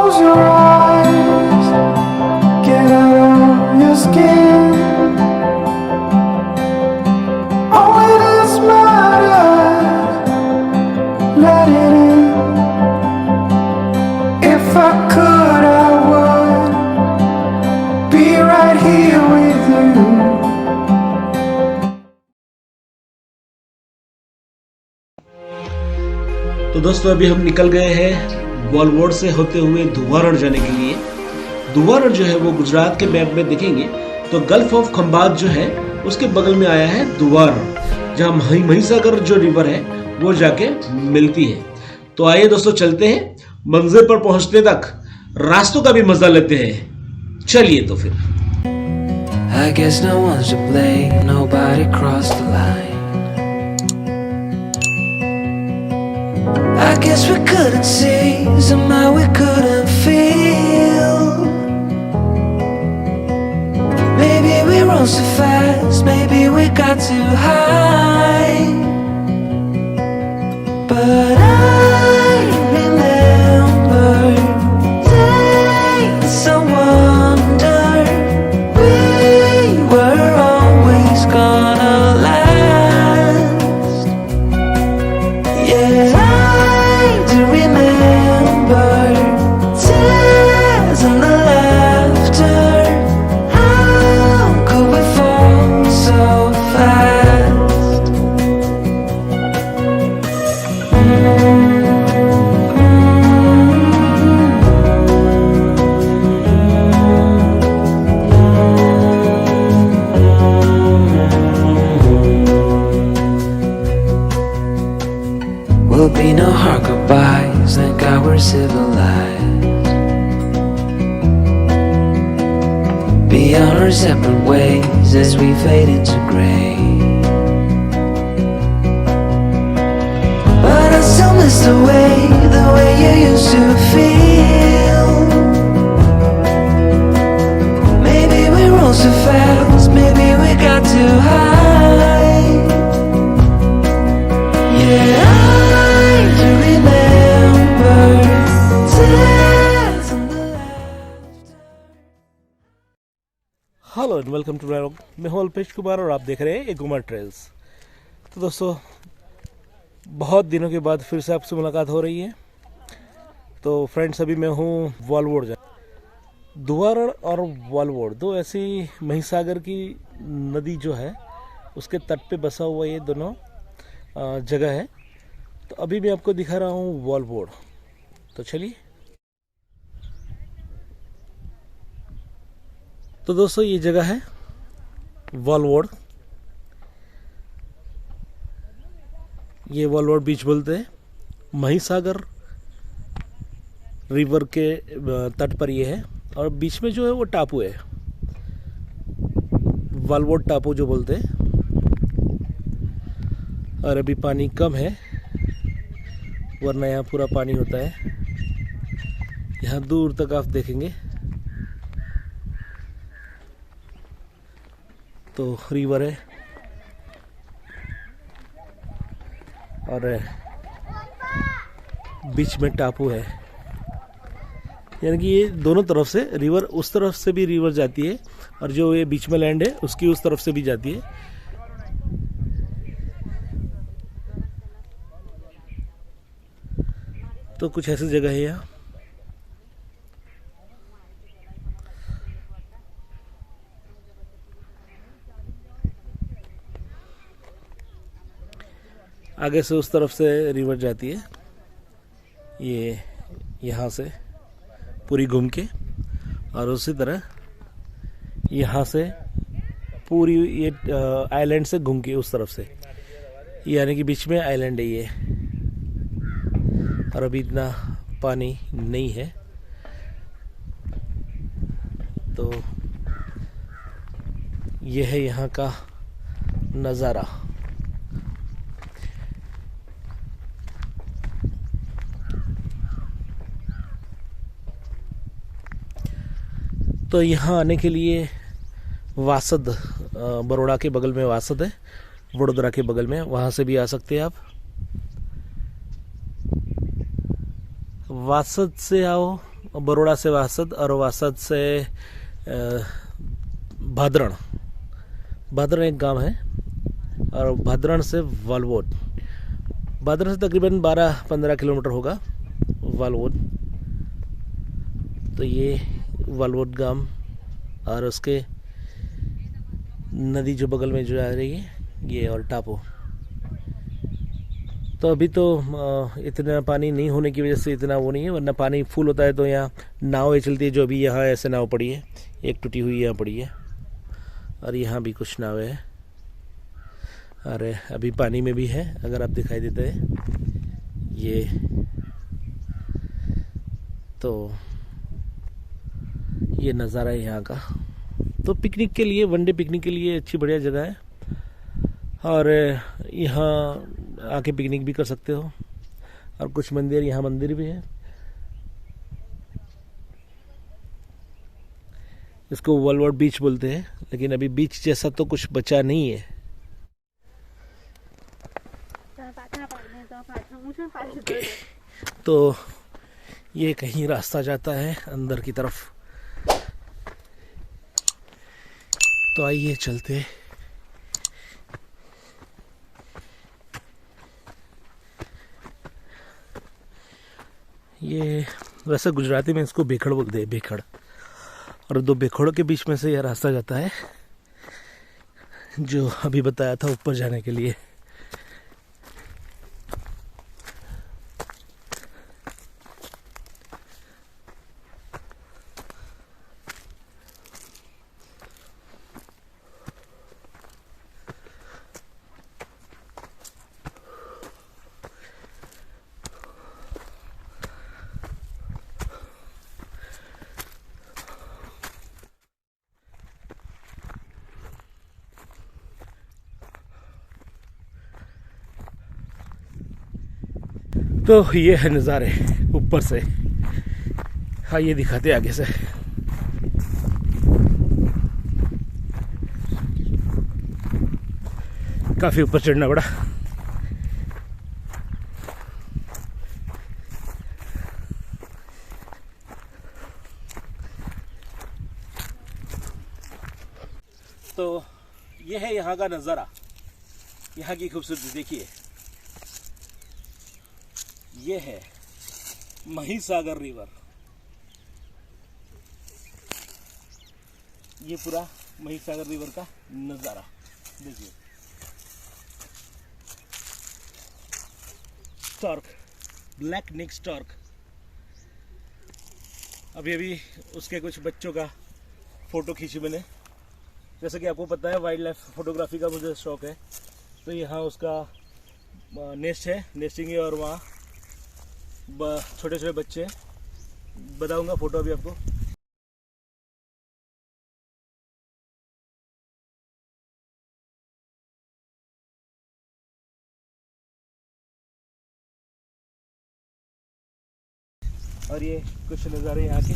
Close your eyes, get out of your skin. All it is matters, let it in. If I could, I would be right here with you. तो दोस्तों अभी हम निकल गए हैं वॉलवोड से होते हुए धुवारण जाने के लिए। धुवारण जो है वो गुजरात के मैप में देखेंगे तो गल्फ ऑफ खंबात जो है उसके बगल में आया है धुवारण, जहाँ महिसागर जो रिवर है वो जाके मिलती है। तो आइए दोस्तों चलते हैं, मंजिल पर पहुंचने तक रास्तों का भी मजा लेते हैं। चलिए तो फिर। I guess no one's to blame, nobody crossed the line. I guess we couldn't see, somehow we couldn't feel. Maybe we rose too fast, maybe we got too high. But I remember days I wonder we were always gonna last. Yeah, I do remember tears and the laughter. How could we fall so fast? Will be no hard goodbyes, thank God we're civilized. Be on our separate ways as we fade into gray. But I still miss the way you used to feel. Maybe we rose too fast, maybe we got too high. Yeah, I do remember tears and the laughter. Hello and welcome to rock. मैं हूं अल्पेश कुमार और आप देख रहे हैं एगोमा trails. तो दोस्तों बहुत दिनों के बाद फिर से आपसे मुलाकात हो रही है। तो फ्रेंड्स अभी मैं हूं वॉलवोड जा। धुवारण और वॉलवोड दो ऐसी महिसागर की नदी जो है उसके तट पे बसा हुआ ये दोनों जगह है। तो अभी मैं आपको दिखा रहा हूँ वॉलवोड। तो चलिए। तो दोस्तों ये जगह है वॉलवोड। ये वॉलवोड बीच बोलते हैं। महिसागर रिवर के तट पर ये है और बीच में जो है वो टापू है, वॉलवोड टापू जो बोलते हैं। और अभी पानी कम है, वरना यहाँ पूरा पानी होता है। यहाँ दूर तक आप देखेंगे तो रिवर है और बीच में टापू है। यानी कि ये दोनों तरफ से रिवर, उस तरफ से भी रिवर जाती है और जो ये बीच में लैंड है उसकी उस तरफ से भी जाती है। तो कुछ ऐसी जगह है यहाँ। आगे से उस तरफ से रिवर जाती है, ये यहाँ से पूरी घूम के, और उसी तरह यहाँ से पूरी ये आइलैंड से घूम के उस तरफ से, यानी कि बीच में आइलैंड है ये। और अभी इतना पानी नहीं है। तो ये है यहाँ का नज़ारा। तो यहाँ आने के लिए वासद, बड़ौदा के बगल में वासद है, वडोदरा के बगल में, वहाँ से भी आ सकते हैं आप। वासद से आओ बरोड़ा से वासद और वासद से भादरण एक गांव है, और भादरण से वालवोड, भादरण से तकरीबन 12-15 किलोमीटर होगा वालवोड। तो ये वालवोड गांव और उसके नदी जो बगल में जो आ रही है ये और टापू। तो अभी तो इतना पानी नहीं होने की वजह से इतना वो नहीं है, वरना पानी फुल होता है तो यहाँ नावें चलती है। जो अभी यहाँ ऐसे नाव पड़ी है, एक टूटी हुई यहाँ पड़ी है, और यहाँ भी कुछ नावें हैं। अरे अभी पानी में भी है, अगर आप दिखाई देते हैं ये, तो ये नज़ारा है यहाँ का। तो पिकनिक के लिए, वनडे पिकनिक के लिए अच्छी बढ़िया जगह है, और यहाँ आके पिकनिक भी कर सकते हो। और कुछ मंदिर, यहाँ मंदिर भी है। इसको वालवोड बीच बोलते हैं, लेकिन अभी बीच जैसा तो कुछ बचा नहीं है। तो ये कहीं रास्ता जाता है अंदर की तरफ, तो आइए चलते। ये वैसे गुजराती में इसको बेखड़ बोलते हैं, बेखड़, और दो बेखड़ों के बीच में से यह रास्ता जाता है जो अभी बताया था ऊपर जाने के लिए। तो ये है नज़ारे ऊपर से। हाँ, ये दिखाते आगे से। काफ़ी ऊपर चढ़ना पड़ा। तो ये है यहाँ का नज़ारा, यहाँ की खूबसूरती देखिए। ये है महिसागर रिवर, ये पूरा महिसागर रिवर का नज़ारा देखिए। Stork, black neck stork. अभी उसके कुछ बच्चों का फ़ोटो खींची मैंने। जैसे कि आपको पता है वाइल्ड लाइफ फोटोग्राफी का मुझे शौक है, तो यहाँ उसका नेस्ट है, नेस्टिंग है, और वहाँ छोटे छोटे बच्चे। बताऊंगा फोटो अभी आपको। और ये कुछ नज़ारे यहाँ के।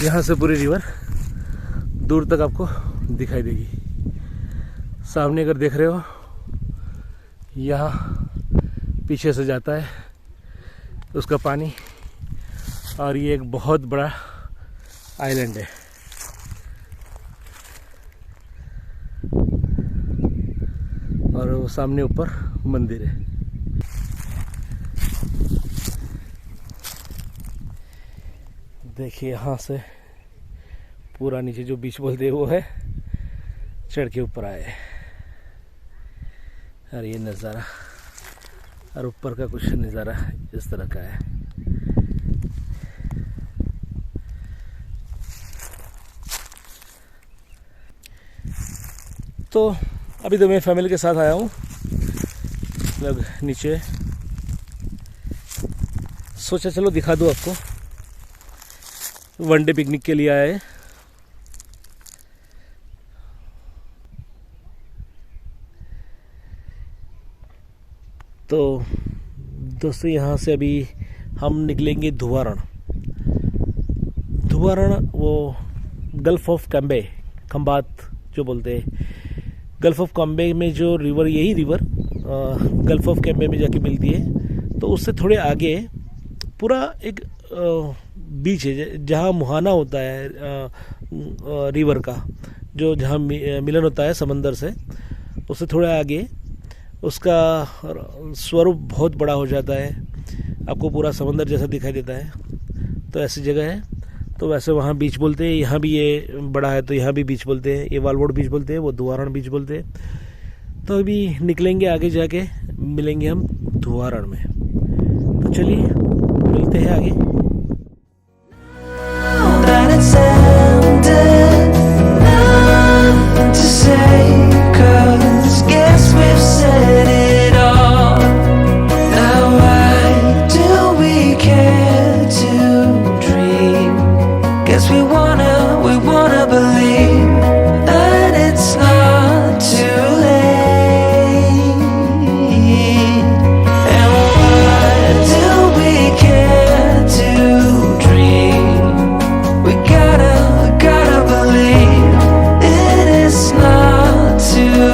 यहाँ से पूरी रिवर दूर तक आपको दिखाई देगी। सामने अगर देख रहे हो, यहाँ पीछे से जाता है उसका पानी, और ये एक बहुत बड़ा आइलैंड है। और वो सामने ऊपर मंदिर है। देखिए यहाँ से पूरा नीचे जो बीच बोलते हैं वो है, चढ़ के ऊपर आए। और ये नज़ारा, और ऊपर का कुछ नज़ारा इस तरह का है। तो अभी तो मैं फैमिली के साथ आया हूँ लोग नीचे। सोचा चलो दिखा दूँ आपको, वनडे पिकनिक के लिए आए। तो दोस्तों यहाँ से अभी हम निकलेंगे धुवारण। धुवारण वो गल्फ ऑफ खंबात जो बोलते हैं। गल्फ ऑफ कैम्बे में जो रिवर, यही रिवर गल्फ ऑफ कैम्बे में जाके मिलती है। तो उससे थोड़े आगे पूरा एक बीच है जहाँ मुहाना होता है रिवर का, जो जहाँ मिलन होता है समंदर से। उससे थोड़ा आगे उसका स्वरूप बहुत बड़ा हो जाता है, आपको पूरा समंदर जैसा दिखाई देता है। तो ऐसी जगह है। तो वैसे वहाँ बीच बोलते हैं, यहाँ भी ये बड़ा है तो यहाँ भी बीच बोलते हैं। ये वालवोड बीच बोलते हैं, वो धुआरण बीच बोलते हैं। तो अभी निकलेंगे आगे, जाके मिलेंगे हम धुआरण में। तो चलिए मिलते हैं आगे। that it's ended, nothing to say, 'cause guess we've said it all. Now why do we care to dream? Guess we wanna believe that it's not too late. And why do we care to dream? We gotta believe it is not too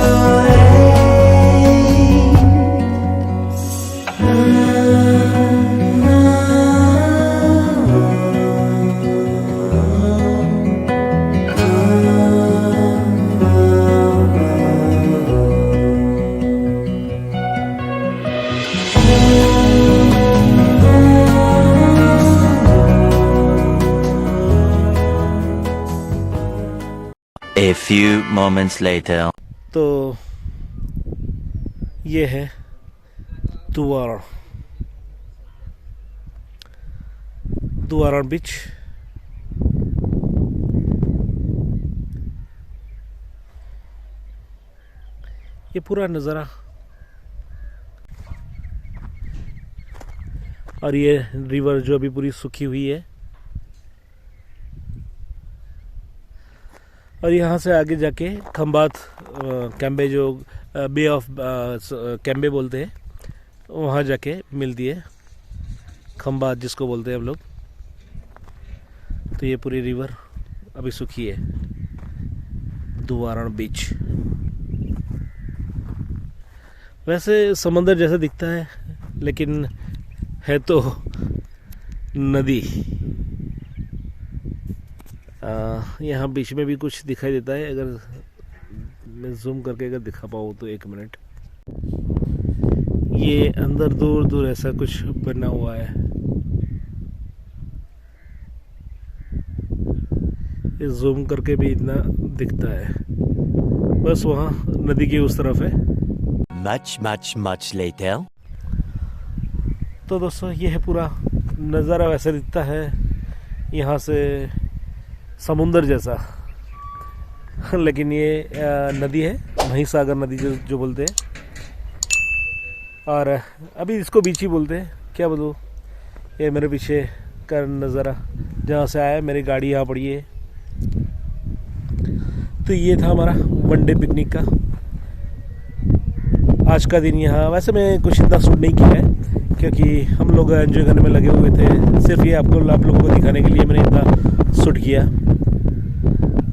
late. A few moments later. तो ये है धुआरण बीच। ये पूरा नज़ारा, और ये river जो अभी पूरी सूखी हुई है। और यहाँ से आगे जाके खंबात कैम्बे, जो बे ऑफ कैम्बे बोलते हैं, वहाँ जाके मिलती है खंबात, जिसको बोलते हैं हम लोग। तो ये पूरी रिवर अभी सूखी है, धुआरण बीच। वैसे समंदर जैसा दिखता है, लेकिन है तो नदी। यहाँ बीच में भी कुछ दिखाई देता है, अगर मैं जूम करके अगर दिखा पाऊँ तो। 1 मिनट। ये अंदर दूर दूर ऐसा कुछ बना हुआ है, ये जूम करके भी इतना दिखता है। बस वहाँ नदी की उस तरफ है। Much later. तो दोस्तों ये है पूरा नज़ारा, वैसा दिखता है यहाँ से समुंदर जैसा। लेकिन ये नदी है, महिसागर नदी जो बोलते हैं। और अभी इसको बीच ही बोलते हैं, क्या बोलूँ। ये मेरे पीछे का नज़ारा, जहाँ से आया मेरी गाड़ी यहाँ पड़ी है। तो ये था हमारा वनडे पिकनिक का आज का दिन यहाँ। वैसे मैं कुछ इतना शूट नहीं किया है, क्योंकि हम लोग एंजॉय करने में लगे हुए थे। सिर्फ ये आप लोगों को दिखाने के लिए मैंने इतना शूट किया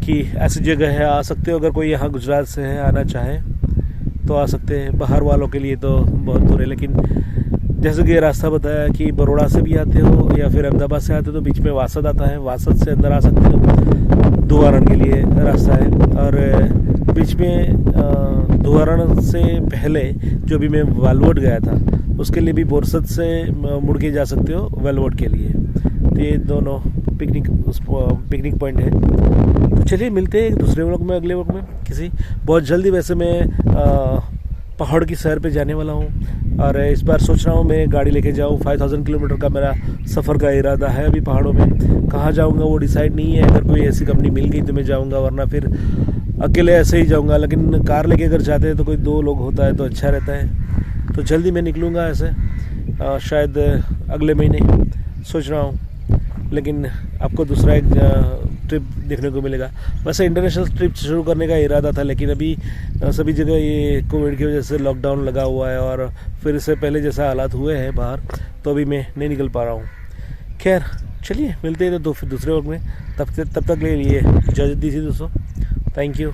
कि ऐसी जगह है, आ सकते हो। अगर कोई यहाँ गुजरात से है, आना चाहे तो आ सकते हैं। बाहर वालों के लिए तो बहुत दूर है, लेकिन जैसे कि ये रास्ता बताया कि बड़ौदा से भी आते हो या फिर अहमदाबाद से आते हो तो बीच में वासद आता है, वासद से अंदर आ सकते हो। धुआरण के लिए रास्ता है। और बीच में धुआरण से पहले जो भी मैं वालवोड गया था, उसके लिए भी बोरसद से मुड़ के जा सकते हो वालवोड के लिए। तो ये दोनों पिकनिक पॉइंट है। तो चलिए मिलते हैं एक दूसरे व्लॉग में, अगले व्लॉग में किसी बहुत जल्दी। वैसे मैं पहाड़ की सैर पे जाने वाला हूँ, और इस बार सोच रहा हूँ मैं गाड़ी लेके जाऊँ। 5000 किलोमीटर का मेरा सफ़र का इरादा है अभी पहाड़ों में। कहाँ जाऊँगा वो डिसाइड नहीं है। अगर कोई ऐसी कंपनी मिल गई तो मैं जाऊँगा, वरना फिर अकेले ऐसे ही जाऊँगा। लेकिन कार लेके अगर जाते हैं तो कोई 2 लोग होता है तो अच्छा रहता है। तो जल्दी मैं निकलूँगा ऐसे, शायद अगले महीने सोच रहा हूँ। लेकिन आपको दूसरा एक ट्रिप देखने को मिलेगा। वैसे इंटरनेशनल ट्रिप शुरू करने का इरादा था, लेकिन अभी सभी जगह ये कोविड की वजह से लॉकडाउन लगा हुआ है, और फिर इससे पहले जैसा हालात हुए हैं बाहर, तो अभी मैं नहीं निकल पा रहा हूँ। खैर चलिए मिलते हैं तो फिर दूसरे वक्त में। तब तक के लिए इजाज़त दीजिए दोस्तों। Thank you.